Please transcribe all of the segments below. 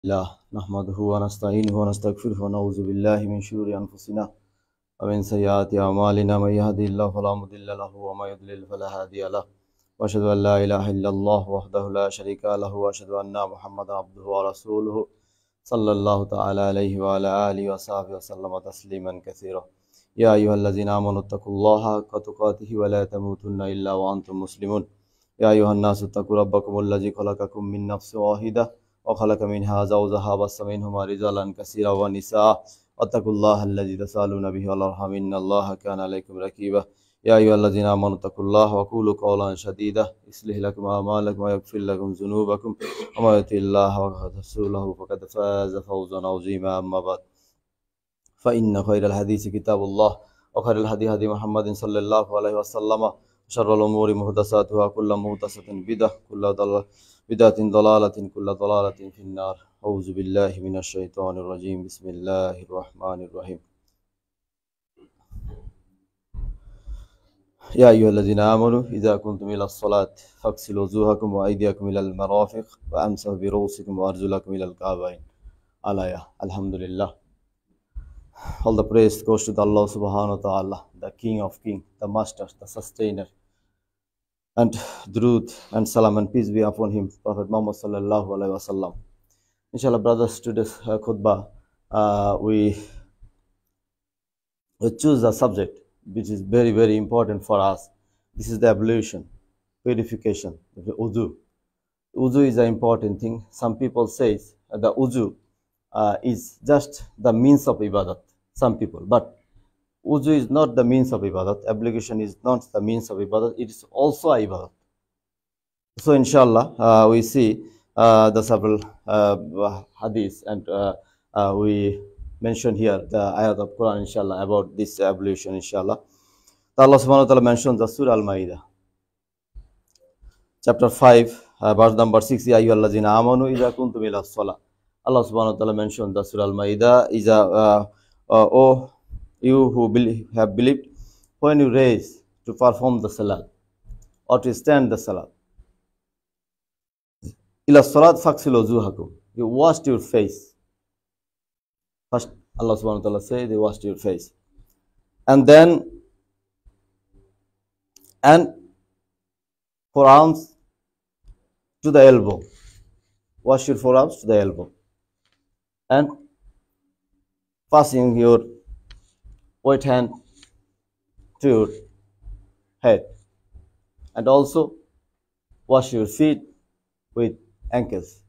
الله نحمده ونستعينه ونستغفره ونعوذ بالله من شرور أنفسنا ومن سيئات أعمالنا من يهده الله فلا مضل له ومن يضلل فلا هادي له وأشهد أن لا إله إلا الله وحده لا شريك له وأشهد أن محمدا عبده ورسوله صلى الله تعالى عليه وعلى آله وصحبه وسلم تسليما كثيرا يا أيها الذين آمنوا اتقوا الله حق تقاته ولا تموتن إلا وأنتم مسلمون يا أيها الناس اتقوا ربكم الذي خلقكم من نفس واحدة وخلق منها زوجها وبث منهما رجالا كثيرا ونساء واتقوا الله الذي تسألون به والأرحام إن الله كان عليكم رقيبا يا أيها الذين آمنوا اتقوا الله وقولوا قولا سديدا يصلح لكم أعمالكم ويغفر لكم ذنوبكم ومن يطع الله ورسوله فقد فاز فوزا عظيما أما بعد فإن خير الحديث كتاب الله وخير الهدي هدي محمد صلى الله عليه وسلم شر الأمور محدثاتها كل محدثة بدعة كل بدعة ضلالة كل ضلالة في النار أعوذ بالله من الشيطان الرجيم بسم الله الرحمن الرحيم يا أيها الذين آمنوا إذا كنتم إلى الصلاة فاغسلوا وجوهكم وأيديكم إلى المرافق وأمسحوا برؤوسكم وأرجلكم إلى الكعبين Alaya, Alhamdulillah. All the praise goes to Allah subhanahu wa ta'ala, the King of Kings, the Master, the Sustainer. And Durood and Salam and peace be upon him, Prophet Muhammad sallallahu alaihi wasallam. Inshallah, brothers, today's khutbah, we choose a subject which is very, very important for us. This is the ablution, purification, the wudu. Wudu is an important thing. Some people say the wudu is just the means of ibadat, some people. But wudu is not the means of ibadat. Ablution is not the means of ibadat. It is also ibadat. So inshallah, we see the several hadiths and we mentioned here the ayat of Quran inshallah about this ablution inshallah. Allah subhanahu wa ta'ala mentioned the Surah Al-Ma'idah. Chapter 5, verse number 6, Ya ayyuhallazina amanu idha kuntum ila as-salah. Allah subhanahu wa ta'ala mentioned the Surah Al-Ma'idah is O you who have believed, when you raise to perform the salat or to stand the salat, ila salat faghsilu wujuhakum, you washed your face. First Allah subhanahu wa ta'ala says you washed your face, and then forearms to the elbow, wash your forearms to the elbow, and passing your right hand to your head, and also wash your feet with ankles.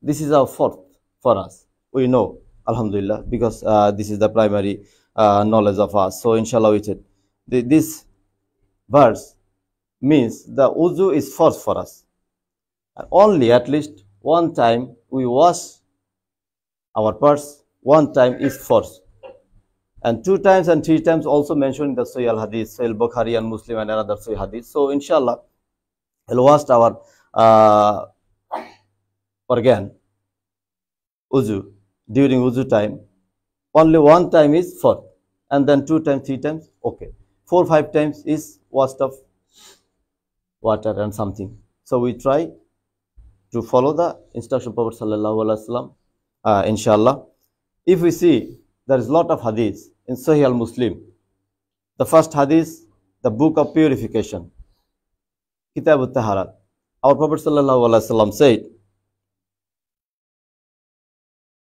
This is our fourth for us. We know, alhamdulillah, because this is the primary knowledge of us. So inshallah we said this verse means the wudu is first for us. And only at least one time we wash our parts, one time is first. And 2 times and 3 times also mentioned in the Sahih al-Hadith, Sahih Bukhari and Muslim and another Sahih Hadith. So inshallah, we'll wash our organ, wudu, during wudu time. Only 1 time is first, and then 2 times, 3 times, okay. 4, 5 times is washed of water and something. So we try to follow the instruction of Prophet sallallahu alaihi wasallam, inshallah. If we see, there is a lot of hadiths in Sahih al-Muslim. The first hadith, the book of purification, Kitab al-Taharat. Our Prophet sallallahu alaihi wasallam said,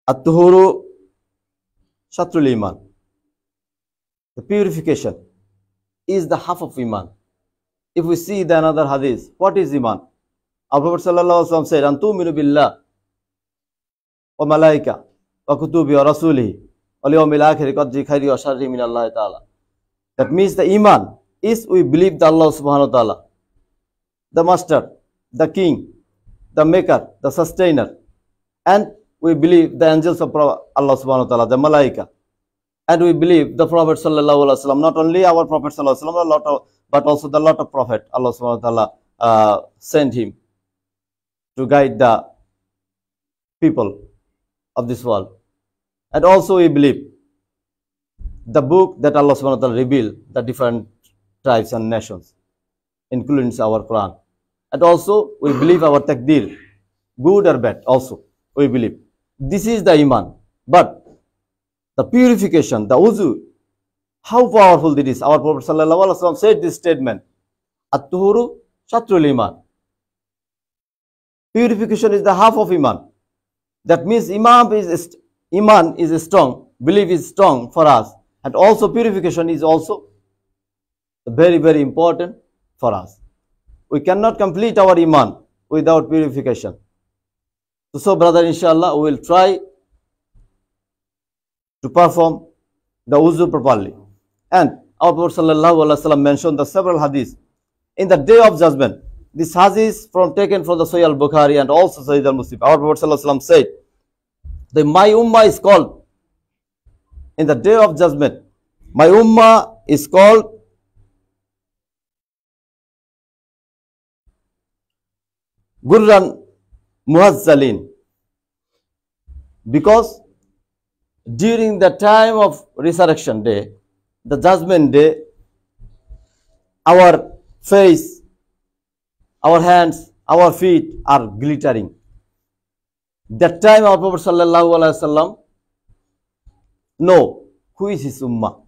At-tuhuru shatrul iman. The purification is the half of iman. If we see the another hadith, what is iman? Our Prophet sallallahu alaihi wasallam said, Antuminu billah wa malaika wa kutubi wa rasulihi wa liyawmil akhir qadri khairi wa sharri min Allah ta'ala. That means the iman is we believe the Allah subhanahu wa ta'ala, the master, the king, the maker, the sustainer, and we believe the angels of Allah subhanahu wa ta'ala, the malaika, and we believe the Prophet sallallahu alaihi wasallam, not only our Prophet sallallahu alaihi wasallam, but also the lot of Prophet Allah subhanahu wa ta'ala sent him to guide the people of this world. And also we believe the book that Allah subhanahu wa ta'ala revealed the different tribes and nations, including our Quran. And also we believe our takdir, good or bad also. we believe. This is the iman. But the purification, the wuzu, how powerful it is. Our Prophet sallallahu alaihi wasallam said this statement, at-tuhuru shatrul iman. Purification is the half of iman. That means iman is strong, belief is strong for us, and also purification is also very, very important for us. We cannot complete our iman without purification. So brother, inshallah, we will try to perform the wuzu properly. And our Prophet sallallahu alaihi wasallam mentioned the several hadiths in the day of judgment. This hadith taken from the Sahih al-Bukhari and also Sahih al-Muslim. Our Prophet sallallahu alaihi wasallam said, the my ummah is called in the day of judgment. My ummah is called Gurran Muhazzalin, because during the time of resurrection day, the judgment day, our face, our hands, our feet are glittering. That time our Prophet sallallahu alaihi wasallam know who is his ummah.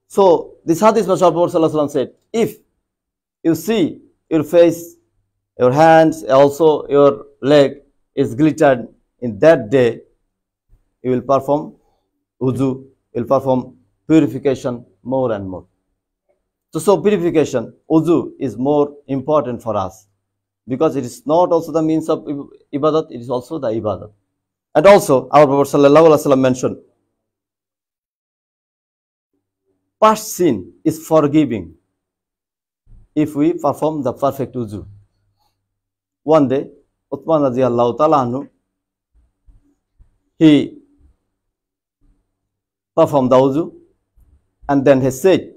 So this hadith Prophet sallallahu alaihi wasallam said, if you see your face, your hands, also your leg is glittered in that day, you will perform wuzu, you will perform purification more and more. So purification, wuzu, is more important for us because it is not also the means of ibadat, it is also the ibadat. And also our Prophet sallallahu alaihi wasallam mentioned, past sin is forgiving if we perform the perfect wuzu. One day, Uthman radiyallahu ta'ala anhu, he performed the wuzu, and then he said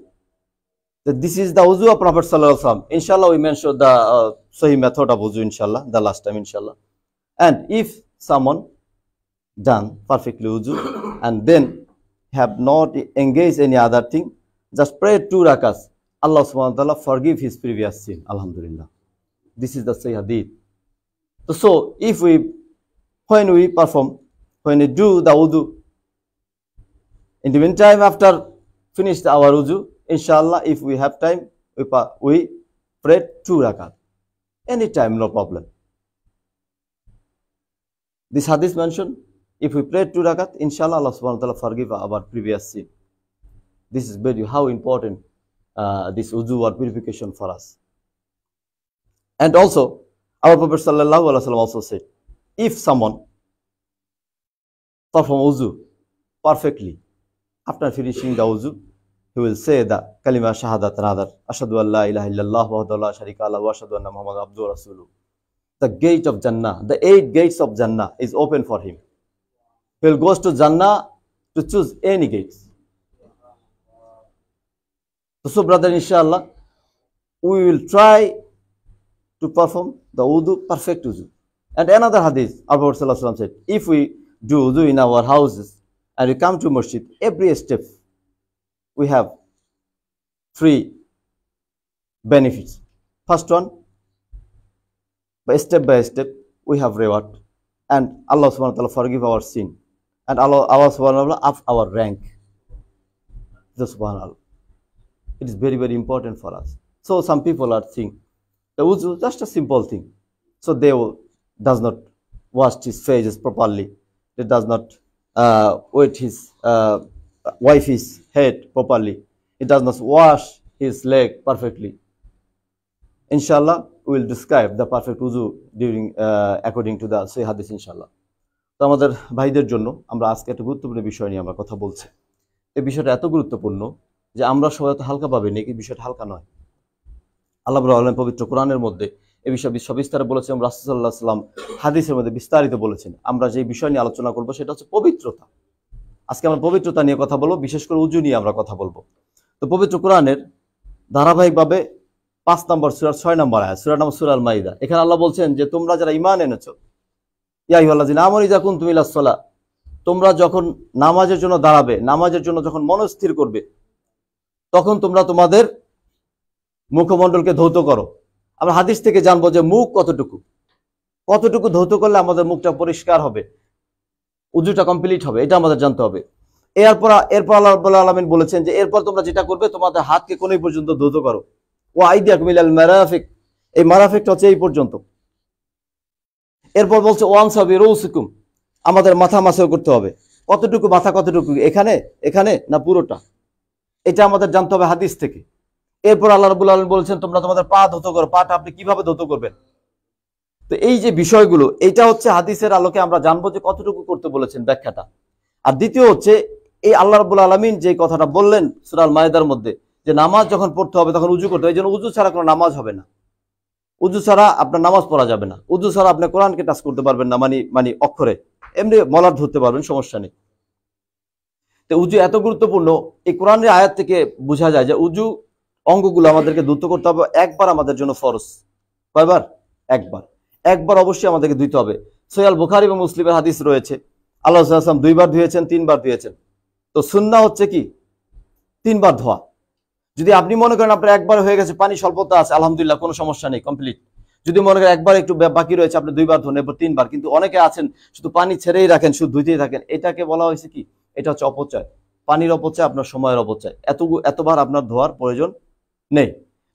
that this is the wuzu of Prophet sallallahu alaihi wasallam. Inshallah, we mentioned the sahih method of wuzu, inshallah, the last time, inshallah. And if someone done perfectly wuzu and then have not engaged any other thing, just pray 2 rakats, Allah subhanahu wa ta'ala forgive his previous sin. Alhamdulillah. This is the sahih hadith. So if when we do the wudu, in the meantime, after finish our wudu, inshallah, if we have time, we pray 2 rakat. Anytime, no problem. This hadith mentioned, if we pray 2 rakat, inshallah, Allah subhanahu wa ta'ala forgive our previous sin. This is very how important this wudu or purification for us. And also, our Prophet sallallahu alaihi wasallam also said, if someone perform wuzu perfectly, after finishing the wuzu, he will say the kalima shahadat another, ashhadu an la ilaha illallah wa la sharika lahu wa ashhadu anna muhammadan abduhu wa rasuluhu. The gate of Jannah, the 8 gates of Jannah is open for him. He will go to Jannah to choose any gates. So brother, inshallah, we will try to perform the wudu, perfect wudu. And another hadith, our Prophet sallallahu alaihi wasallam said, if we do wudu in our houses and we come to masjid, every step we have 3 benefits. First one, by step we have reward, and Allah subhanahu wa ta'ala forgive our sin, and Allah subhanahu wa ta'ala up our rank. Subhanallah. It is very, very important for us. So some people are thinking the wuzu is just a simple thing. So they does not wash his faces properly. They does not wet his wife's head properly. It does not wash his leg perfectly. Inshallah, we will describe the perfect wuzu during according to the Sahih Hadith, inshallah. তো আমাদের ভাইদের জন্য আমরা আজকে একটা গুরুত্বপূর্ণ বিষয় নিয়ে আমরা কথা বলছি। এই বিষয়টা এত গুরুত্বপূর্ণ যে আমরা সবাই তো হালকা পাবেন, এই বিষয়টা হালকা নয়। আল্লাহ রাব্বুল আলামিন পবিত্র কোরআনের মধ্যে এই বিষয়ে সবিস্তারে বলেছেন, রাসূল সাল্লাল্লাহু আলাইহি ওয়াসাল্লাম হাদিসের মধ্যে বিস্তারিত বলেছেন। আমরা যে বিষয় নিয়ে আলোচনা করব সেটা হচ্ছে পবিত্রতা। আজকে আমরা পবিত্রতা নিয়ে কথা বলবো, বিশেষ করে উযু নিয়ে আমরা কথা বলবো। তো পবিত্র কোরআনের ধারাবাহিকভাবে 5 নম্বর সূরা 6 নম্বর আয়াত, সূরা নাম সূরা আল মাইদা। এখানে আল্লাহ বলছেন যে তোমরা যারা ঈমান এনেছো, ইয়া আইয়ুহাল্লাযিনা আমানু ইযা কুনতুম ইলাস সালাহ, তোমরা যখন নামাজের জন্য দাঁড়াবে, নামাজের জন্য যখন মনস্থির করবে, তখন তোমরা তোমাদের মুখমণ্ডলকে ধৌত করো। আমরা হাদিস থেকে জানবো যে মুখ কতটুকু, কতটুকু ধৌত করলে আমাদের মুখটা পরিষ্কার হবে, উজুটা কমপ্লিট হবে, এটা আমাদের জানতে হবে। এরপর আল্লাহ রাব্বুল আলামিন বলেছেন যে এরপর তোমরা যেটা করবে, তোমাদের হাতকে কোন পর্যন্ত ধৌত করো, ওয়া আইদিয়াকুম ইলাল মারাফিক, এই মারাফিকটা হচ্ছে এই পর্যন্ত। এরপর বলছে ওয়ানসা বিরুসিকুম, আমাদের মাথা মাসাও করতে হবে। কতটুকু মাথা, কতটুকু এখানে এখানে না পুরোটা, এটা আমাদের জানতে হবে হাদিস থেকে। এরপর আল্লাহ রাব্বুল আলামিন বলেছেন তোমরা তোমাদের পা ধৌত করো, পাটা আপনি কিভাবে ধৌত করবেন। তো এই যে বিষয়গুলো, এটা হচ্ছে হাদিসের আলোকে আমরা জানবো যে কতটুকু করতে বলেছেন, ব্যাখ্যাটা। আর দ্বিতীয় হচ্ছে এই আল্লাহ রাব্বুল আলামিন যে কথাটা বললেন সূরা আল মায়েদার মধ্যে, যে নামাজ যখন পড়তে হবে তখন উজু করতে হবে। এই জন্য উজু ছাড়া কোনো নামাজ হবে না, উজু ছাড়া আপনার নামাজ পড়া যাবে না, উজু ছাড়া আপনি কোরআনকে টাচ করতে পারবেন না, মানে অক্ষরে, এমনি মলার ধরতে পারবেন, সমস্যা নেই। তো উজু এত গুরুত্বপূর্ণ, এই কোরআনের আয়াত থেকে বোঝা যায় যে উজু অঙ্গগুলো আমাদেরকে ধুতে করতে হবে। একবার আমাদের জন্য ফরজ, কয়বার? একবার অবশ্যই আমাদেরকে ধুইতে হবে। সহিহ বুখারী এবং মুসলিমের হাদিস রয়েছে, আল্লাহ রাসূল সাল্লাল্লাহু আলাইহি ওয়াসাল্লাম 2 বার ধুয়েছেন, 3 বার ধুয়েছেন। তো সুন্নাহ হচ্ছে কি 3 বার ধোয়া। যদি আপনি মনে করেন আপনার একবার হয়ে গেছে, পানি স্বল্পতা আছে, আলহামদুলিল্লাহ, কোনো সমস্যা নেই, কমপ্লিট। যদি মনে করেন একবার একটু বাকি রয়েছে, আপনি 2 বার ধোন, এরপর 3 বার। কিন্তু অনেকে আছেন শুধু পানি ছেড়েই রাখেন, শুধু ধুইতেই থাকেন, এটাকে বলা হয়েছে কি, এটা হচ্ছে অপচয়, পানির অপচয়, আপনার সময়ের অপচয়। এতবার আপনার ধোয়ার প্রয়োজন নেই।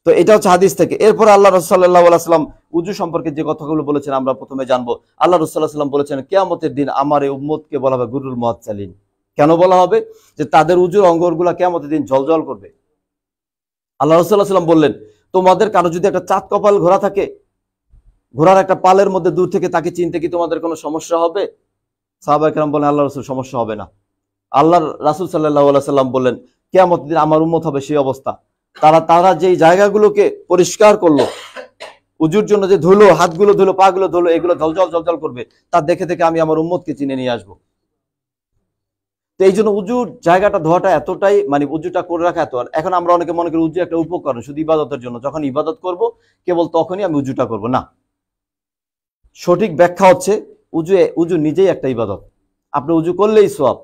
তো এটা হচ্ছে হাদিস থেকে। এরপর আল্লাহ রাসূল সাল্লাল্লাহু আলাইহি ওয়াসাল্লাম উজু সম্পর্কে যে কথাগুলো বলেছেন আমরা প্রথমে জানবো। আল্লাহ রাসূল সাল্লাল্লাহু আলাইহি ওয়াসাল্লাম বলেছেন কিয়ামতের দিন আমার এই উম্মতকে বলা হবে গুরুল মুআজ্জালিন। কেন বলা হবে? যে তাদের উজুর অঙ্গগুলো কিয়ামতের দিন ঝলঝল করবে। আল্লাহ রাসূল সাল্লাল্লাহু আলাইহি ওয়াসাল্লাম বললেন তোমাদের কারো যদি একটা চাঁদ কপাল ঘোড়া থাকে, ঘোড়ার একটা পালের মধ্যে দূর থেকে তাকে চিনতে কি তোমাদের কোনো সমস্যা হবে? সাহাবায়ে কেরাম বলেন আল্লাহ রাসূল সমস্যা হবে না। আল্লাহর রাসূল সাল্লাল্লাহু আলাইহি ওয়াসাল্লাম বললেন কিয়ামতের দিন আমার উম্মত হবে সেই অবস্থা, তারা যেই জায়গাগুলোকে পরিষ্কার করলো, উজুর জন্য যে ধুলো, হাতগুলো ধুলো, পাগুলো ধুলো, এগুলো ঝলঝল করবে, তা দেখে দেখে আমি আমার উম্মতকে চিনে নিয়ে আসবো। তো এই জন্য উজুর জায়গাটা ধোয়াটা এতটাই, মানে উজুটা করে রাখা এত। এখন আমরা অনেকে মনে করি উজু একটা উপকরণ শুধু ইবাদতের জন্য, যখন ইবাদত করব কেবল তখনই আমি উজুটা করব, না। সঠিক ব্যাখ্যা হচ্ছে উজু নিজেই একটা ইবাদত। আপনি উজু করলেই সওয়াব।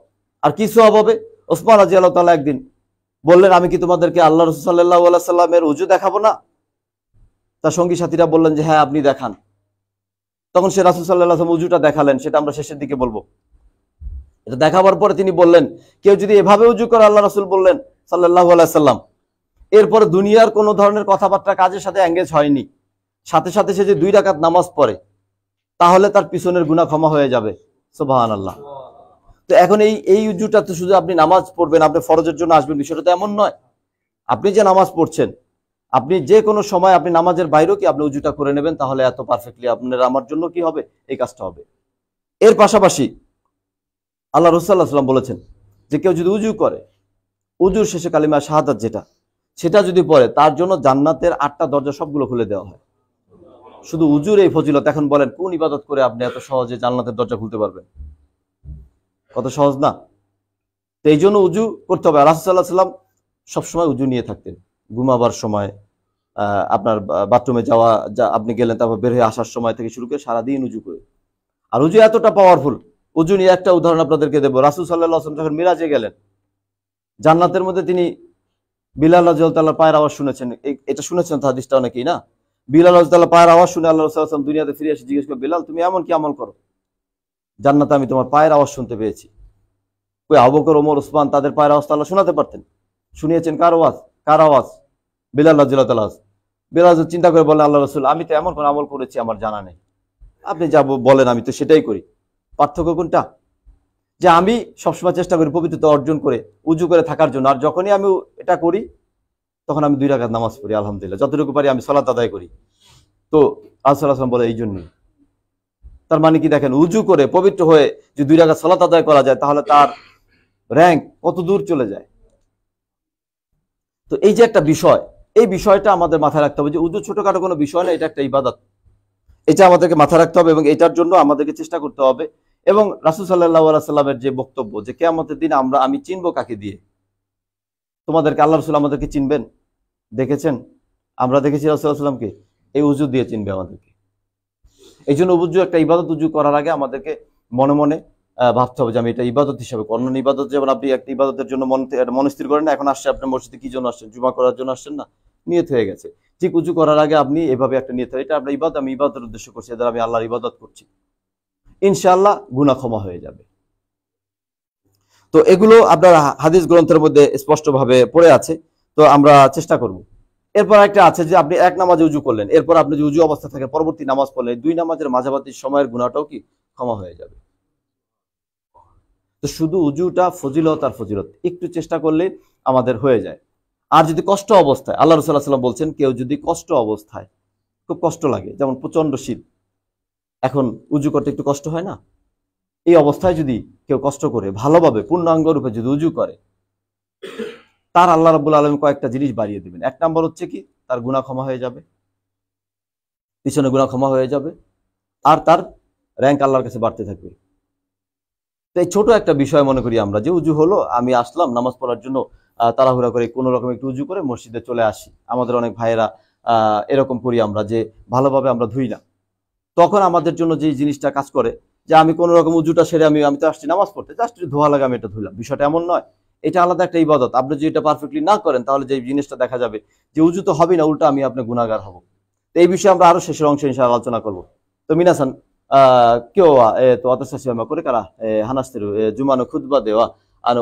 আর কি সওয়াব হবে? ওসমান রাদিয়াল্লাহু তাআলা একদিন বললেন আমি কি তোমাদেরকে আল্লাহ রাসূল সাল্লাল্লাহু আলাইহি সাল্লামের উজু দেখাবো না? তার সঙ্গী সাথীরা বললেন যে হ্যাঁ আপনি দেখান। তখন সে রাসূল সাল্লাল্লাহু আলাইহি ওয়াসাল্লাম উজুটা দেখালেন, সেটা আমরা শেষের দিকে বলবো। এটা দেখাবার পরে তিনি বললেন কেউ যদি এভাবে উজু করে, আল্লাহ রাসূল বললেন সাল্লাল্লাহু আলাইহি সাল্লাম, এরপরে দুনিয়ার কোনো ধরনের কথাবার্তা কাজের সাথে এঙ্গেজ হয়নি, সাথে সাথে সে যে 2 রাকাত নামাজ পড়ে, তাহলে তার পিছনের গুনাহ ক্ষমা হয়ে যাবে। সুবহানাল্লাহ। তো এখন এই উজুটা তো শুধু আপনি নামাজ পড়বেন, আপনি ফরজের জন্য আসবেন, বিষয়টা তো এমন নয়। আপনি যে নামাজ পড়ছেন, আপনি যে কোনো সময় আপনি নামাজের বাইরেও কি আপনি উজুটা করে নেবেন, তাহলে এত পারফেক্টলি আপনার আমার জন্য কি হবে, এই কাজটা হবে। এর পাশাপাশি আল্লাহ রাসূল সাল্লাল্লাহু আলাইহি ওয়াসাল্লাম বলেছেন যে কেউ যদি উজু করে, উজুর শেষে কালিমা শাহাদাত সেটা যদি পড়ে, তার জন্য জান্নাতের 8টা দরজা সবগুলো খুলে দেওয়া হয়। শুধু উজুর এই ফজিলত, এখন বলেন কোন ইবাদত করে আপনি এত সহজে জান্নাতের দরজা খুলতে পারবেন? কত সহজ না? তো এই জন্য উজু করতে হবে। রাসূল সাল্লাল্লাহু আলাইহি ওয়াসাল্লাম সবসময় উজু নিয়ে থাকতেন, ঘুমাবার সময়, আপনার বাথরুমে যাওয়া, আপনি গেলেন, তারপর বের হয়ে আসার সময় থেকে শুরু করে সারাদিন উজু করে। আর উজু এতটা পাওয়ারফুল, উজু নিয়ে একটা উদাহরণ আপনাদেরকে দেবো। রাসূল সাল্লাল্লাহু আলাইহি ওয়াসাল্লাম যখন মিরাজে গেলেন, জান্নাতের মধ্যে তিনি বিলাল রাদিয়াল্লাহু তাআলার পায়ের আওয়াজ শুনেছেন। এটা শুনেছেন তো হাদিসটা অনেকেই, না? বিলাল রাদিয়াল্লাহু তাআলার পায়ের আওয়াজ শুনে আল্লাহ রাসূল সাল্লাল্লাহু আলাইহি ওয়াসাল্লাম দুনিয়াতে ফিরে এসে জিজ্ঞেস করে, বিলাল তুমি এমন কি আমল করো, জান্নাতে আমি তোমার পায়ের আওয়াজ শুনতে পেয়েছি। কই আবু বকর, ওমর, ওসমান তাদের পায়ের আওয়াজ আল্লাহ শোনাতে পারতেন, শুনিয়েছেন কার আওয়াজ? বিলাল রাদিয়াল্লাহু তাআলা। বিলাল চিন্তা করে বলেন আল্লাহ রাসূল আমি তো এমন কোন আমল করেছি আমার জানা নেই, আপনি যা বলেন আমি তো সেটাই করি। পার্থক্য কোনটা? যে আমি সবসময় চেষ্টা করি পবিত্রতা অর্জন করে উজু করে থাকার জন্য, আর যখনই আমি এটা করি তখন আমি 2 রাকাত নামাজ পড়ি, আলহামদুলিল্লাহ, যতটুকু পারি আমি সালাত আদায় করি। তো রাসূল সাল্লাল্লাহু আলাইহি ওয়াসাল্লাম বলে এই জন্যই। তার মানে কি দেখেন, উজু করে পবিত্র হয়ে যে 2 রাকাত সালাত আদায় করা যায়, তাহলে তার র‍্যাঙ্ক কত দূর চলে যায়। তো এই যে একটা বিষয়, এই বিষয়টা আমাদের মাথায় রাখতে হবে যে উজু ছোটখাটো কোনো বিষয় না, এটা একটা ইবাদত। এটা আমাদেরকে মাথায় রাখতে হবে এবং এটার জন্য আমাদেরকে চেষ্টা করতে হবে। এবং রাসূল সাল্লাল্লাহু আলাইহি ওয়াসাল্লামের যে বক্তব্য যে কিয়ামতের দিন আমি চিনবো কাকে দিয়ে, তোমাদেরকে আল্লাহ রাসূল আমাদেরকে চিনবেন, দেখেছেন? আমরা দেখেছি রাসূল সাল্লাল্লাহু আলাইহি ওয়াসাল্লামকে এই উজু দিয়ে চিনবে আমাদেরকে। এই জন্য উজু একটা ইবাদত। উজু করার আগে আমাদেরকে মনে মনে ভাবতে হবে যে আমি এটা ইবাদত হিসাবে, অন্যান্য ইবাদত যেমন আপনি একটা ইবাদতের জন্য মন স্থির করেন না, এখন আসছে আপনার মসজিদে কি জন্য আসছেন? জুমা করার জন্য আসছেন না? নিয়ত হয়ে গেছে। ঠিক উজু করার আগে আপনি এভাবে একটা নিয়ত, এটা আপনার ইবাদত, আমি ইবাদতের উদ্দেশ্য করছি, এদের আমি আল্লাহর ইবাদত করছি, ইনশাআল্লাহ গুনাহ ক্ষমা হয়ে যাবে। তো এগুলো আপনার হাদিস গ্রন্থের মধ্যে স্পষ্টভাবে পড়ে আছে, তো আমরা চেষ্টা করব। এরপর একটা আছে যে আপনি এক নামাজে উজু করলেন, এরপর আপনি যে উজু অবস্থা থাকে পরবর্তী নামাজ পড়লেন, দুই নামাজের মাঝামাঝি সময়ের গুনাহটাও কি ক্ষমা হয়ে যাবে। তো শুধু উজুটা ফজিলত আর ফজিলত, একটু চেষ্টা করলে আমাদের হয়ে যায়। আর যদি কষ্ট অবস্থায়, আল্লাহ রাসূল সাল্লাল্লাহু আলাইহি ওয়াসাল্লাম বলছেন, কেউ যদি কষ্ট অবস্থায়, খুব কষ্ট লাগে, যেমন প্রচন্ড শীত, এখন উজু করতে একটু কষ্ট হয় না, এই অবস্থায় যদি কেউ কষ্ট করে ভালোভাবে পূর্ণাঙ্গ রূপে যদি উজু করে, তার আল্লাহ রাব্বুল আলামিন কয়েকটা জিনিস বাড়িয়ে দিবেন। এক নাম্বার হচ্ছে কি, তার গুনাহ ক্ষমা হয়ে যাবে, পিছনে গুনাহ ক্ষমা হয়ে যাবে, আর তার র্যাঙ্ক আল্লাহর কাছে বাড়তে থাকবে। তো এই ছোট একটা বিষয় মনে করি আমরা, যে উজু হলো, আমি আসলাম নামাজ পড়ার জন্য, তাড়াহুড়া করে কোনো রকম একটু উজু করে মসজিদে চলে আসি। আমাদের অনেক ভাইয়েরা এরকম করি আমরা, যে ভালোভাবে আমরা ধুই না। তখন আমাদের জন্য যে জিনিসটা কাজ করে, যে আমি কোনো রকম উজুটা সেরে আমি তো আসছি নামাজ পড়তে, জাস্ট ধোয়া লাগে আমি এটা ধুলাম, বিষয়টা এমন নয়। এটা আলাদা একটা ইবাদত। আপনি যদি এটা পারফেক্টলি না করেন, তাহলে যে জিনিসটা দেখা যাবে যে উজু তো হবেই না, উল্টা আমি আপনার গুনাহগার হব। তো এই বিষয়ে আমরা আরো শেষের অংশে ইনশাআল্লাহ আলোচনা করব। তো মিনাসান কেউ তো অতসাসিমা করে কারা হানাস্তের জুমানো খুতবা দেওয়া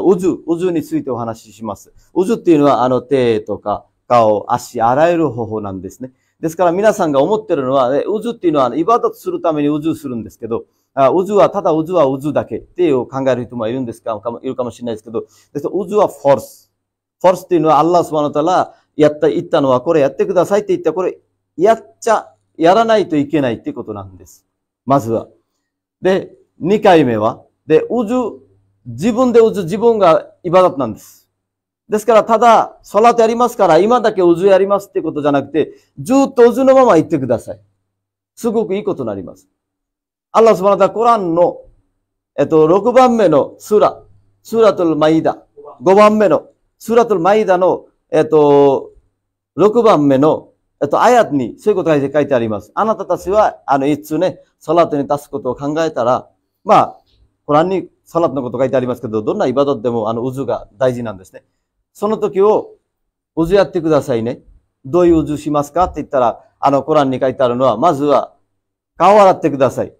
উজুについてお話しします。ウズっていうのは手とか顔、足、あらゆる方法なんですね。ですから皆さんが思ってるのは、ウズっていうのはイバダトするためにウズするんですけど、ウズはただウズはウズだけっていう考える人もいるかもしれないですけど、ウズはフォース。フォースっていうのはアッラースマノタラ言ったのはこれやってくださいって言った、これやらないといけないっていうことなんです。まずは。で、2回目は、で、自分で自分がイバダトなんです。ですから、ただ、ソラトやりますから、今だけウズやりますってことじゃなくて、ずっとウズのまま言ってください。すごくいいことになります。アッラースマナタコランの、6番目のスラトルマイダ、5番目の、スラトルマイダの、6番目の、アヤトにそういうことが書いてあります。あなたたちは、いつね、ソラトに立つことを考えたら、まあ、コランにサラットのこと書いてありますけど、どんなイバダトでもウズが大事なんですね。その時を、ウズやってくださいね。どういうウズしますかって言ったら、コランに書いてあるのは、まずは、顔を洗ってください。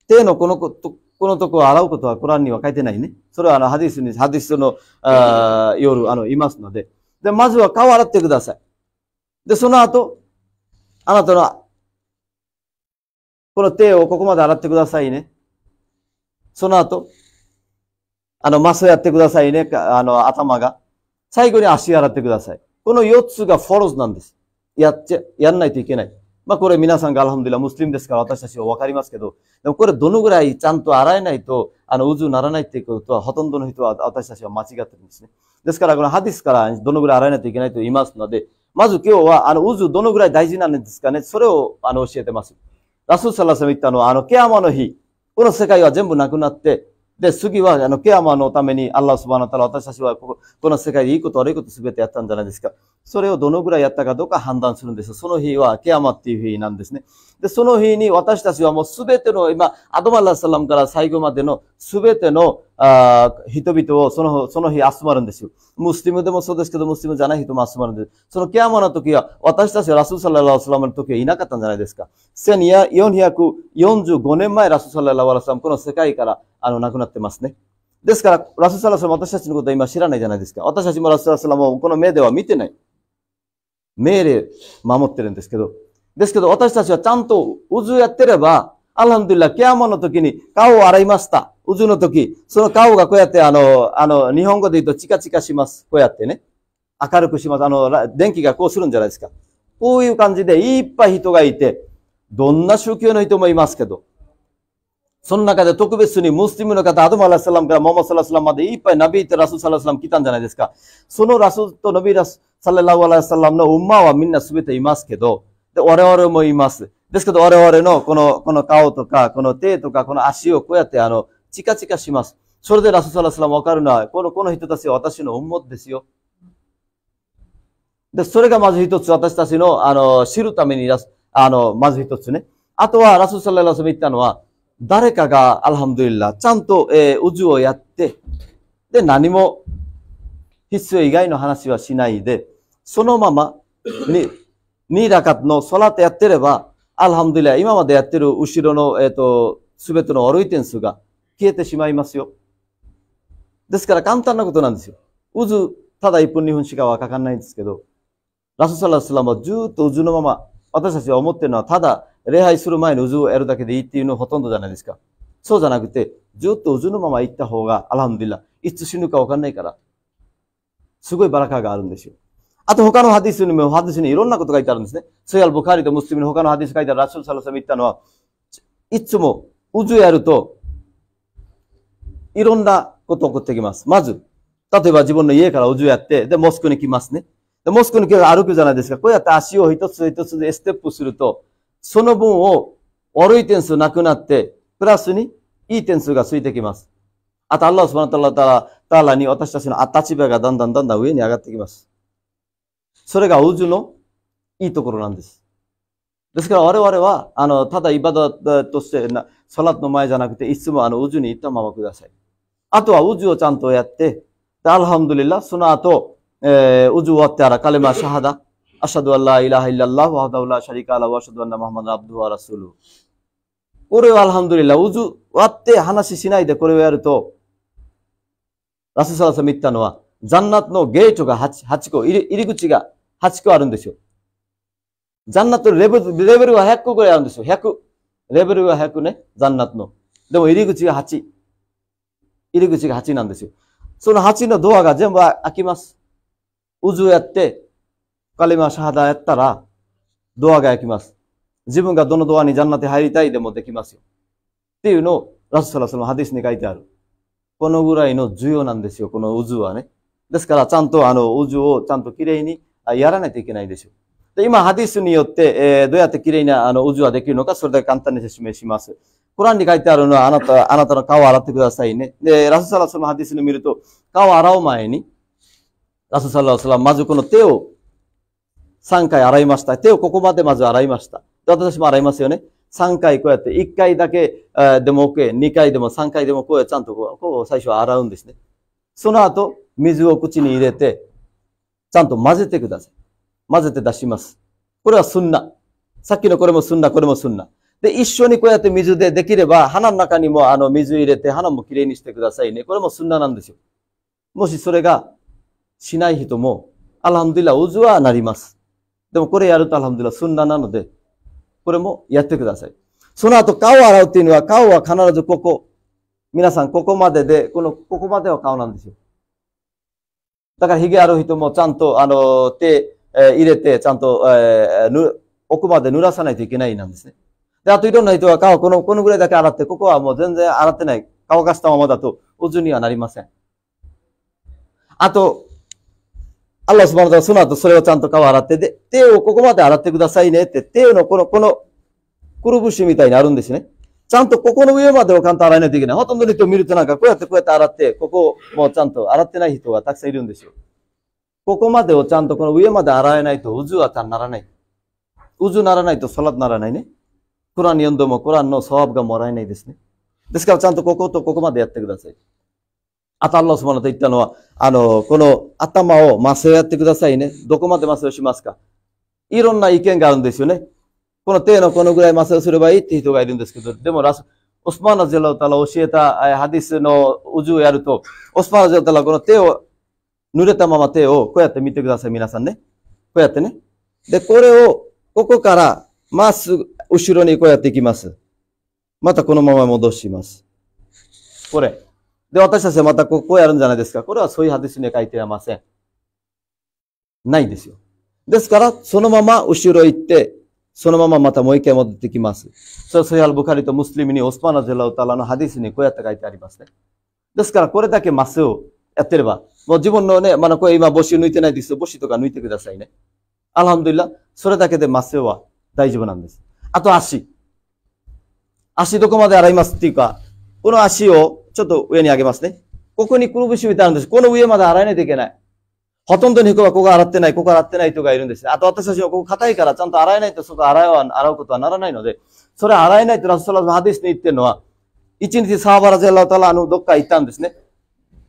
手のこのとこを洗うことはコランには書いてないね。それはハディスの夜、いますので。で、まずは顔を洗ってください。で、その後、あなたの、この手をここまで洗ってくださいね。その後、マスやってくださいね。頭が。最後に足洗ってください。この4つがフォローなんです。やんないといけない。まあこれ皆さんがアルハムドリラムスリムですから私たちはわかりますけど、でもこれどのぐらいちゃんと洗えないと、ウズにならないっていうことは、ほとんどの人は私たちは間違ってるんですね。ですからこのハディスからどのぐらい洗えないといけないと言いますので、まず今日はウズどのぐらい大事なんですかね、それを教えてます。ラスールサラサム言ったのは、ケアマの日、この世界は全部なくなって、で、次は、ケアマのために、アッラースバーナタラ、私たちはこの世界でいいこと悪いことすべてやったんじゃないですか。それをどのぐらいやったかどうか判断するんです。その日は、ケアマっていう日なんですね。で、その日に私たちはもうすべての、今、アドマラサラムから最後までのすべての、人々をその日集まるんですよ。ムスリムでもそうですけど、ムスリムじゃない人も集まるんです。そのケアマの時は、私たちはラスールサララーサラムの時はいなかったんじゃないですか。1445年前、ラスールサララーサラム、この世界から、亡くなってますね。ですから、ラスールサララーサラム私たちのことは今知らないじゃないですか。私たちもラスールサララーサラムをこの目では見てない。命令守ってるんですけど。ですけど、私たちはちゃんとウズやってれば、アルハムドリラ、ケアマの時に顔を洗いました。ウズの時、その顔がこうやって日本語で言うとチカチカします。こうやってね。明るくします。電気がこうするんじゃないですか。こういう感じでいっぱい人がいて、どんな宗教の人もいますけど、その中で特別にムスリムの方、アドムアラスサラムからモハマドサラスラムまでいっぱいナビーってラスールサラスラム来たんじゃないですか。そのラスールとナビーラスサララウアラスラムのウンマはみんなすべていますけど、で、我々もいます。ですけど我々のこの顔とか、この手とか、この足をこうやってチカチカします。それでラスールサラスラムわかるのは、この人たちは私のウンモですよ。で、それがまず一つ私たちの、知るためにまず一つね。あとはラスールサララスラム言ったのは、誰かがアルハムドリラ、ちゃんと、ウズをやって、で、何も必要以外の話はしないで、そのまま2ラカットのソラテやってれば、アルハムドリラ、今までやってる後ろの、すべての悪い点数が消えてしまいますよ。ですから簡単なことなんですよ。ウズ、ただ1分2分しかはかかんないんですけど、ラスサラスラムはずっとウズのまま、私たちは思ってるのはただ礼拝する前にウズをやるだけでいいっていうのほとんどじゃないですか。そうじゃなくて、ずっとウズのまま行った方が、アルハムドリラ、いつ死ぬかわかんないから、すごいバラカがあるんですよ。あと他のハディスにいろんなことが書いてあるんですね。ソヤル・ブカリとムスリムの他のハディス書いてあるラスール・サラサム言ったのは、いつもウズやると、いろんなこと起こってきます。まず、例えば自分の家からウズやって、で、モスクに来ますね。で、モスクに来て歩くじゃないですか。こうやって足を一つ一つでステップすると、その分を悪い点数なくなって、プラスにいい点数がついてきます。あと、アッラースマンタラに私たちの立場がだんだん上に上がってきます。それがウズのいいところなんです。ですから我々は、ただイバダとして、サラットの前じゃなくて、いつもウズに行ったままください。あとはウズをちゃんとやって、アルハムドリラ、その後、ウズ終わってあら、カレマシャハダ、アシャドアライラハイラッラワハダウラシャリカラワシャドアンナマハマダアブドゥアラスル。これはアルハムドリラ、ウズ終わって話しないでこれをやると、ラスサラサミ言ったのは、ザンナットのゲートが8個、入り口が8個あるんですよ。ザンナットのレベルは100個ぐらいあるんですよ。100。レベルは100ね。ザンナットの。でも入り口が8。入り口が8なんですよ。その8のドアが全部開きます。ウズをやって、カリマシャハダやったら、ドアが開きます。自分がどのドアにジャンナテ入りたいでもできますよ。っていうのを、ラスサラスのハディスに書いてある。このぐらいの重要なんですよ、このウズはね。ですから、ちゃんとウズをちゃんときれいにやらないといけないでしょう。で、今、ハディスによって、どうやってきれいなウズはできるのか、それだけ簡単に説明します。コランに書いてあるのは、あなたの顔を洗ってくださいね。で、ラスサラスのハディスに見ると、顔を洗う前に、ラスサラスはまずこの手を3回洗いました。手をここまでまず洗いました。で、私も洗いますよね。3回こうやって、1回だけでも OK、2回でも3回でもこうやってちゃんとこう最初は洗うんですね。その後、水を口に入れて、ちゃんと混ぜてください。混ぜて出します。これはスンナ。さっきのこれもスンナ、これもスンナ。で、一緒にこうやって水でできれば、鼻の中にも水入れて、鼻もきれいにしてくださいね。これもスンナなんですよ。もしそれがしない人も、アルハムドリラ、ウズはなります。でもこれやるとアルハムドリラ、スンナなので、これもやってください。その後、顔を洗うっていうのは、顔は必ずここ。皆さん、ここまでで、ここまでは顔なんですよ。だから、髭ある人もちゃんと、手、入れて、ちゃんと、奥まで濡らさないといけないなんですね。で、あといろんな人は顔、このぐらいだけ洗って、ここはもう全然洗ってない。乾かしたままだと、ウズにはなりません。あと、アッラースバーナーその後それをちゃんと顔洗って、で、手をここまで洗ってくださいねって、手のこのくるぶしみたいにあるんですね。ちゃんとここの上までをちゃんと洗わないといけない。ほとんどの人を見るとなんかこうやって洗って、ここもちゃんと洗ってない人がたくさんいるんですよ。ここまでをちゃんとこの上まで洗えないとウズはならない。ウズならないとサラットならないね。コラン読んでもコランのサワブがもらえないですね。ですからちゃんとこことここまでやってください。あとアッラースバーナーと言ったのは、この頭を麻酔やってくださいね。どこまで麻酔をしますか？いろんな意見があるんですよね。この手のこのぐらい麻酔をすればいいって人がいるんですけど、でもオスマンラジアラタラ教えたハディスのウズをやると、オスマンラジアラタラこの手を、濡れたまま手をこうやって見てください、皆さんね。こうやってね。で、これを、ここからまっすぐ後ろにこうやっていきます。またこのまま戻します。これ。で、私たちはまたこうやるんじゃないですか。これはそういうハディスに書いてありません。ないんですよ。ですから、そのまま後ろ行って、そのまままたもう一回戻ってきます。それはソヒアルブカリとムスリムにオスマンラジアラウタラのハディスにこうやって書いてありますね。ですから、これだけまっすぐやってれば、もう自分のね、これ今母子抜いてないですよ。母子とか抜いてくださいね。アルハムドリラ、それだけでまっすぐは大丈夫なんです。あと足。足どこまで洗いますっていうか、この足をちょっと上に上げますね。ここにくるぶしみたいなんです。この上まで洗えないといけない。ほとんどの人はここ洗ってない、ここ洗ってない人がいるんですね。あと私たちはここ硬いからちゃんと洗えないとそこ洗うことはならないので、それ洗えないとラストラのハディスに言ってるのは、一日サーバラゼラタラどっか行ったんですね。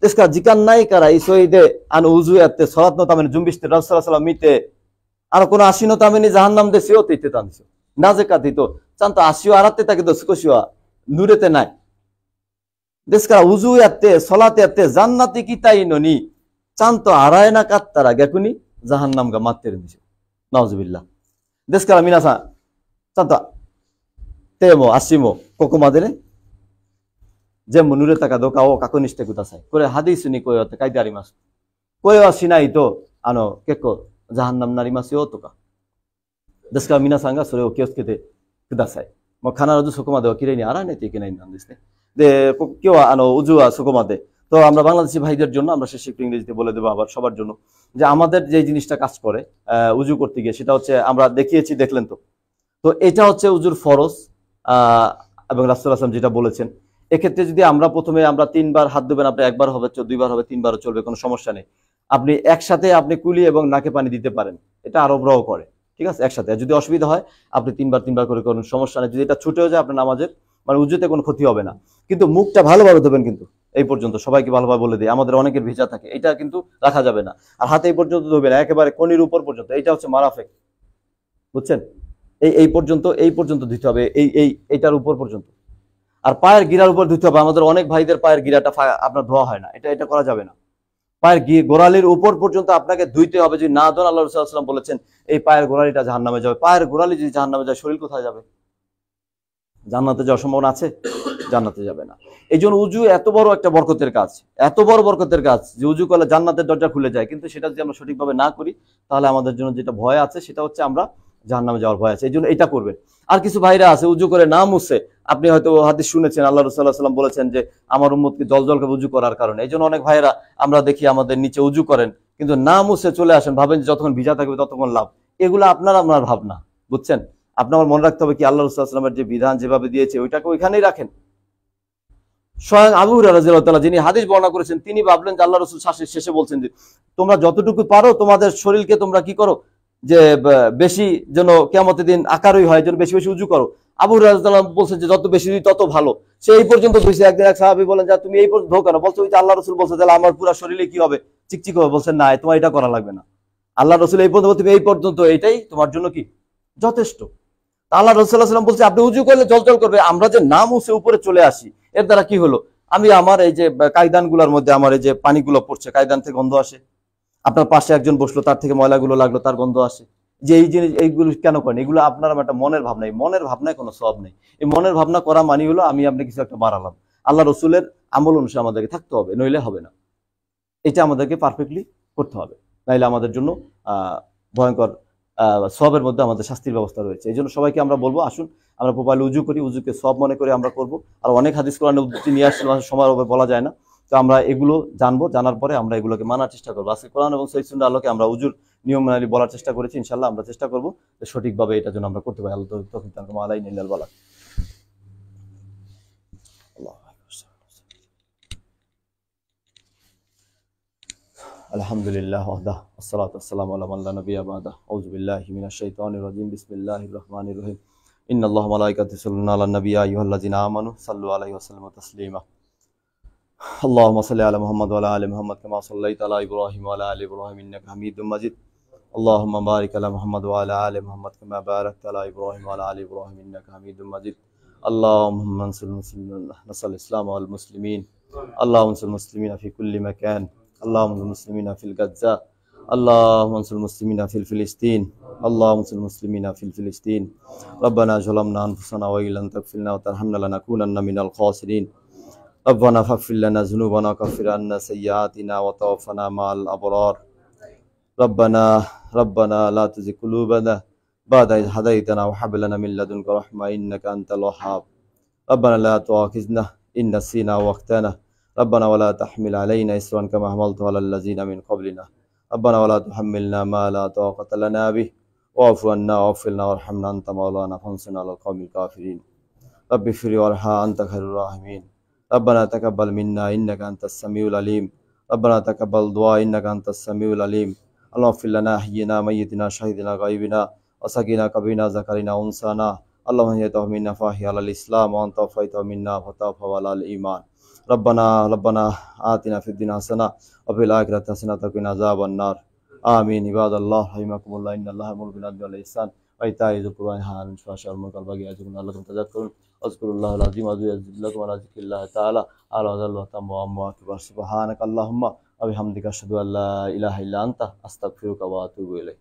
ですから時間ないから急いで、ウズやって、サラットのための準備してラストラサラ見て、আর কোন আসিনো তামিনি জাহান্নাম দেশিও তিতে তানছো না যে কাতিত চান্ত আসিও আরাতে তাকে দসকশিও নুরেতে নাই দেশকা উজু ইয়াতে সলাতে ইয়াতে জান্নাতি কিতাই ননি চান্ত আরায়না কাত্তারা গেকুনি জাহান্নাম গা মাত্তের দিছো নাউজুবিল্লাহ দেশকা মিনাসা চান্ত তেমো আসিমো কোকুমাদেরে যে নুরে তাকা দোকা ও কাকনিষ্ঠে কুতাসাই করে হাদিসুনি কয়তে কাইতে আরিমাস কয়ও সিনাই তো আনো কেকো জাহান্নাম নারিমাসিও তোকা deska mina sanga sore o kioskete kudasai mo khana roju sokomade o kirei ni ara nei tike nei nan desne de কেউ উজু সোকোমাদে তো আমরা বাংলাদেশি ভাইদের জন্য আমরা শেষে একটু ইংরেজিতে বলে দেবো আবার সবার জন্য যে আমাদের যে জিনিসটা কাজ করে উজু করতে গিয়ে সেটা হচ্ছে আমরা দেখিয়েছি দেখলেন তো তো এটা হচ্ছে উজুর ফরজ এবং রাসূলুল্লাহ সাল্লাল্লাহু আলাইহি ওয়াসাল্লাম যেটা বলেছেন এক্ষেত্রে যদি আমরা প্রথমে আমরা 3 বার হাত ধুবেন আপনি একবার হবে 2 বার হবে 3 বারও চলবে কোনো সমস্যা নেই আপনি একসাথে আপনি কুলি এবং নাকে পানি দিতে পারেন এটা আরবরাও করে ঠিক আছে একসাথে যদি অসুবিধা হয় আপনি 3 বার করে করুন সমস্যা নেই যদি এটা ছুটেও যায় আপনার নামাজের মানে উজুতে কোনো ক্ষতি হবে না কিন্তু মুখটা ভালোভাবে ধোবেন কিন্তু এই পর্যন্ত সবাইকে ভালোভাবে বলে দিই আমাদের অনেকের ভিজা থাকে এটা কিন্তু রাখা যাবে না আর হাতে এই পর্যন্ত ধোবেন একেবারে কনির উপর পর্যন্ত এটা হচ্ছে মারাফেক বুঝছেন এই পর্যন্ত ধুতে হবে এইটার উপর পর্যন্ত আর পায়ের গিরার উপর ধুতে হবে আমাদের অনেক ভাইদের পায়ের গিরাটা আপনার ধোয়া হয় না এটা করা যাবে না পায়ের গোড়ালির উপর পর্যন্ত আপনাকে ধুইতে হবে যদি না ধোন আল্লাহ রাসূলুল্লাহ সাল্লাল্লাহু আলাইহি ওয়াসাল্লাম বলেছেন এই পায়ের গোড়ালিটা জাহান্নামে যাবে পায়ের গোড়ালি যদি জাহান্নামে যায় শরীর কোথায় যাবে জান্নাতে যাওয়ার সম্ভাবনা আছে জান্নাতে যাবে না এইজন্য উজু এত বড় একটা বরকতের কাজ এত বড় বরকতের কাজ যে উজু করলে জান্নাতের দরজা খুলে যায় কিন্তু সেটা যদি আমরা সঠিকভাবে না করি তাহলে আমাদের জন্য যেটা ভয় আছে সেটা হচ্ছে আমরা জাহান্নামে যাওয়ার ভয় আছে এইজন্য এটা করবেন আর কিছু ভাইরা আছে উজু করে না মুছে আপনি হয়তো হাদিস শুনেছেন আল্লাহ রাসূলুল্লাহ সাল্লাল্লাহু আলাইহি ওয়াসাল্লাম বলেছেন যে আমার উম্মতকে জল করে উজু করার কারণে এইজন্য অনেক ভাইরা আমরা দেখি আমাদের নিচে উজু করেন কিন্তু না মুছে চলে আসেন ভাবেন যে যতক্ষণ ভিজা থাকবে ততক্ষণ লাভ এগুলো আপনার ভাবনা বুঝছেন আপনার মনে রাখতে হবে কি আল্লাহ রাসূলুল্লাহ সাল্লাল্লাহু আলাইহি ওয়াসাল্লামের যে বিধান যেভাবে দিয়েছে ওইটাকে ওইখানেই রাখেন স্বয়ং আবু হুরায়রা রাদিয়াল্লাহু তাআলা যিনি হাদিস বর্ণনা করেছেন তিনি ভাবলেন যে আল্লাহ রাসূল শেষে বলছেন যে তোমরা যতটুকু পারো তোমাদের শরীরকে তোমরা কি করো যে বেশি যেন কিয়ামতের দিন আকারই হয় যেন বেশি বেশি উজু করো আবু হুরায়রা রাদিয়াল্লাহু তাআলা বলছেন যে যত বেশি তত ভালো সে এই পর্যন্ত ধুইছে একদিন এক সাহাবী বলেন যে তুমি এই পর্যন্ত ধো কেন বলছো ওই যে আল্লাহ রাসূল বলছে তাহলে আমার পুরো শরীরে কি হবে চিকচিক হবে বলছেন না তোমার এটা করা লাগবে না আল্লাহ রাসূল এই পর্যন্ত তুমি এই পর্যন্ত এটাই তোমার জন্য কি যথেষ্ট আল্লাহ রাসূলুল্লাহ সাল্লাল্লাহু আলাইহি ওয়াসাল্লাম বলছে আপনি উজু করলে জল করবে আমরা যে না মুছে উপরে চলে আসি এর দ্বারা কি হলো আমি আমার এই যে কায়দানগুলোর মধ্যে আমার এই যে পানিগুলো পড়ছে কায়দান থেকে গন্ধ আসে আপনার পাশে একজন বসলো তার থেকে ময়লাগুলো লাগলো তার গন্ধ আসে যে এই জিনিস এইগুলো কেন করেন এগুলো আপনার একটা মনের ভাবনা মনের ভাবনায় কোনো সওয়াব নেই এই মনের ভাবনা করা মানে হলো আমি আপনি কিছু একটা বাড়ালাম আল্লাহ রাসূলের আমল অনুসারে আমাদেরকে থাকতে হবে নইলে হবে না এটা আমাদেরকে পারফেক্টলি করতে হবে নাইলে আমাদের জন্য ভয়ঙ্কর সওয়াবের মধ্যে আমাদের শাস্তির ব্যবস্থা রয়েছে এই জন্য সবাইকে আমরা বলবো আসুন আমরা প্রপারলি উজু করি উজুকে সওয়াব মনে করে আমরা করব আর অনেক হাদিস কোরআনে উদ্ধৃতি নিয়ে আসছে সময়ের অভাবে বলা যায় না তো আমরা এগুলো জানবো জানার পরে আমরা এগুলোকে মানার চেষ্টা করবো আজকে কোরআন এবং সহিহ সুন্নাহর আলোকে আমরা উজুর নিয়মাবলী বলার চেষ্টা করেছি ইনশাআল্লাহ আমরা চেষ্টা করবো যে সঠিকভাবে এটা যেন আমরা করতে পারি আল্লাহ তৌফিক দান করুন আলাইনা ইল্লাল বালাগ আলহামদুলিল্লাহ ওয়াহদাহু ওয়াসসালাতু ওয়াসসালামু আলা মান লা নাবিয়্যা বা'দাহু আউযু বিল্লাহি মিনাশ শাইতানির রাজীম বিসমিল্লাহির রহমানির রহিম ইন্নাল্লাহা ওয়া মালাইকাতাহু ইউসাল্লুনা আলান নাবী ইয়া আইয়ুহাল্লাযীনা আমানু সাল্লু আলাইহি ওয়া সাল্লিমু তাসলিমা আল্লাহুম্মা সাল্লি আলা মুহাম্মাদ ওয়া আলা আলি মুহাম্মাদ কামা সাল্লাইতা আলা ইব্রাহিম ওয়া আলা আলি ইব্রাহিম ইন্নাকা হামিদুম মাজিদ আল্লাহুম্মা বারিক আলা মুহাম্মাদ ওয়া আলা আলি মুহাম্মাদ কামা বারাকতা আলা ইব্রাহিম ওয়া আলা আলি ইব্রাহিম ইন্নাকা হামিদুম মাজিদ আল্লাহুম্মা আনসুর মুসলিমিন নাসাল ইসলাম ওয়াল মুসলিমিন আল্লাহুম্মা আনসুর মুসলিমিনা ফি কুল্লি মাকান اللهم انصر المسلمين في الغزة اللهم انصر المسلمين في فلسطين اللهم انصر المسلمين في فلسطين ربنا ظلمنا انفسنا وان لم تغفر لنا وترحمنا لنكونن من الخاسرين ربنا فاغفر لنا ذنوبنا وكفر عنا سيئاتنا وتوفنا مع الابرار ربنا لا تزغ قلوبنا بعد إذ هديتنا وهب لنا من لدنك رحمة إنك أنت الوهاب ربنا لا تؤاخذنا إن نسينا واخطأنا ربنا ولا تحمل علينا إصرا كما حملته على الذين من قبلنا ربنا ولا تحملنا ما لا طاقة لنا به واعف عنا واغفر لنا وارحمنا أنت مولانا فانصرنا على القوم الكافرين رب اغفر وارحم أنت خير الراحمين ربنا تقبل منا إنك أنت السميع العليم ربنا تقبل دعاء إنك أنت السميع العليم اللهم اغفر لنا حينا ميتنا شهيدنا غائبنا وسقينا كبرنا ذكرنا أنثانا اللهم اهدنا منا فاحي على الإسلام وأنت وفيت منا فتوفى على الإيمان ربنا آتنا في الدنيا حسنة وفي الآخرة حسنة وقنا عذاب النار آمين. عباد الله رحمكم الله، إن الله يأمر بالعدل والإحسان وإيتاء ذي القربى وينهى عن الفحشاء والمنكر والبغي يعظكم لعلكم تذكرون. واذكروا الله العظيم يذكركم لكم على ذكر الله تعالى على ذل وتم وأموا أكبر. سبحانك اللهم وبحمدك أشهد أن لا إله إلا أنت أستغفرك وأتوب إليك.